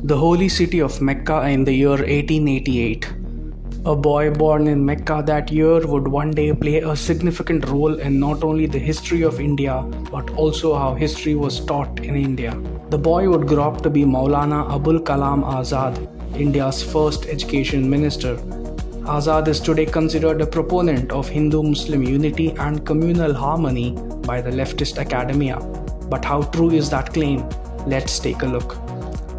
The holy city of Mecca in the year 1888. A boy born in Mecca that year would one day play a significant role in not only the history of India but also how history was taught in India. The boy would grow up to be Maulana Abul Kalam Azad, India's first education minister. Azad is today considered a proponent of Hindu-Muslim unity and communal harmony by the leftist academia. But how true is that claim? Let's take a look.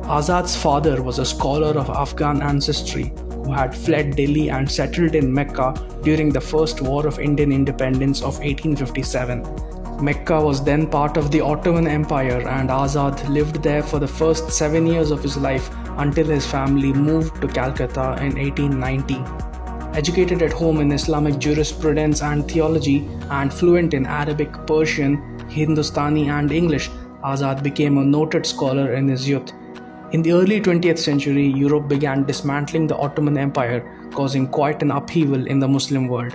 Azad's father was a scholar of Afghan ancestry who had fled Delhi and settled in Mecca during the First War of Indian Independence of 1857. Mecca was then part of the Ottoman Empire, and Azad lived there for the first 7 years of his life until his family moved to Calcutta in 1890. Educated at home in Islamic jurisprudence and theology and fluent in Arabic, Persian, Hindustani and English, Azad became a noted scholar in his youth. In the early 20th century, Europe began dismantling the Ottoman Empire, causing quite an upheaval in the Muslim world.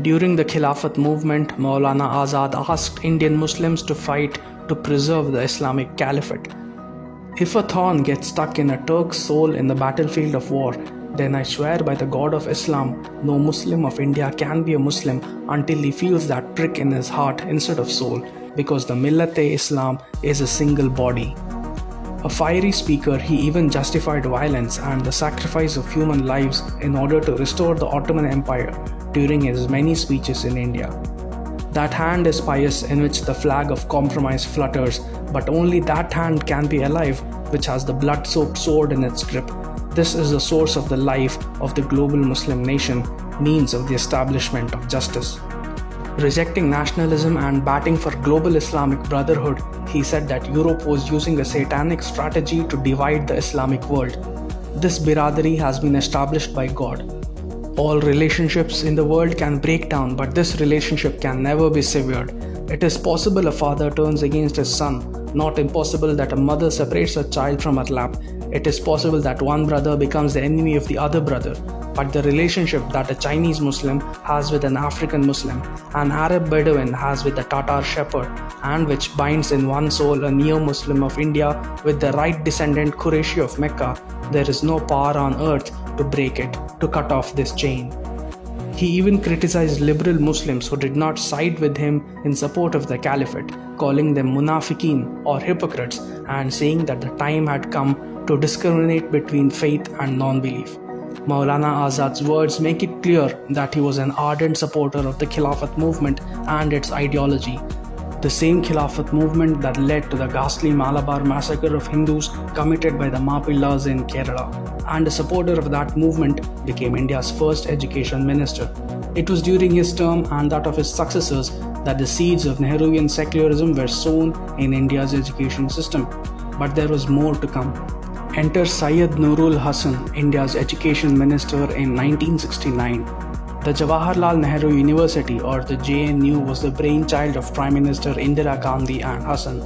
During the Khilafat movement, Maulana Azad asked Indian Muslims to fight to preserve the Islamic Caliphate. If a thorn gets stuck in a Turk's soul in the battlefield of war, then I swear by the God of Islam, no Muslim of India can be a Muslim until he feels that prick in his heart instead of soul, because the Millat-e-Islam is a single body. A fiery speaker, he even justified violence and the sacrifice of human lives in order to restore the Ottoman Empire during his many speeches in India. That hand is pious in which the flag of compromise flutters, but only that hand can be alive which has the blood-soaked sword in its grip. This is the source of the life of the global Muslim nation, means of the establishment of justice. Rejecting nationalism and batting for global Islamic brotherhood, he said that Europe was using a satanic strategy to divide the Islamic world. This biradari has been established by God. All relationships in the world can break down, but this relationship can never be severed. It is possible a father turns against his son, not impossible that a mother separates a child from her lap. It is possible that one brother becomes the enemy of the other brother. But the relationship that a Chinese Muslim has with an African Muslim, an Arab Bedouin has with the Tatar shepherd, and which binds in one soul a neo-Muslim of India with the right descendant Qurayshi of Mecca, there is no power on earth to break it, to cut off this chain. He even criticized liberal Muslims who did not side with him in support of the caliphate, calling them munafiqeen or hypocrites, and saying that the time had come to discriminate between faith and non-belief. Maulana Azad's words make it clear that he was an ardent supporter of the Khilafat movement and its ideology. The same Khilafat movement that led to the ghastly Malabar massacre of Hindus committed by the Mappillas in Kerala. And a supporter of that movement became India's first education minister. It was during his term and that of his successors that the seeds of Nehruvian secularism were sown in India's education system. But there was more to come. Enter Syed Nurul Hasan, India's education minister in 1969. The Jawaharlal Nehru University, or the JNU, was the brainchild of Prime Minister Indira Gandhi and Hasan.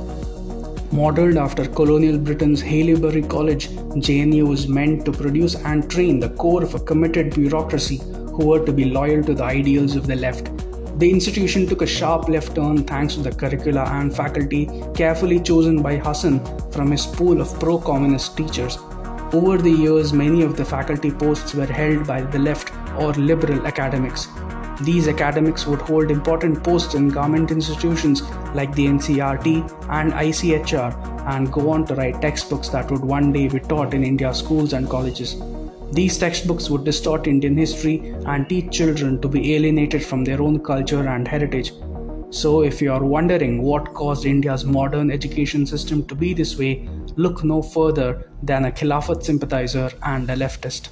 Modelled after colonial Britain's Haileybury College, JNU was meant to produce and train the core of a committed bureaucracy who were to be loyal to the ideals of the left. The institution took a sharp left turn thanks to the curricula and faculty carefully chosen by Hasan from his pool of pro-communist teachers. Over the years, many of the faculty posts were held by the left or liberal academics. These academics would hold important posts in government institutions like the NCERT and ICHR and go on to write textbooks that would one day be taught in India's schools and colleges. These textbooks would distort Indian history and teach children to be alienated from their own culture and heritage. So if you are wondering what caused India's modern education system to be this way, look no further than a Khilafat sympathizer and a leftist.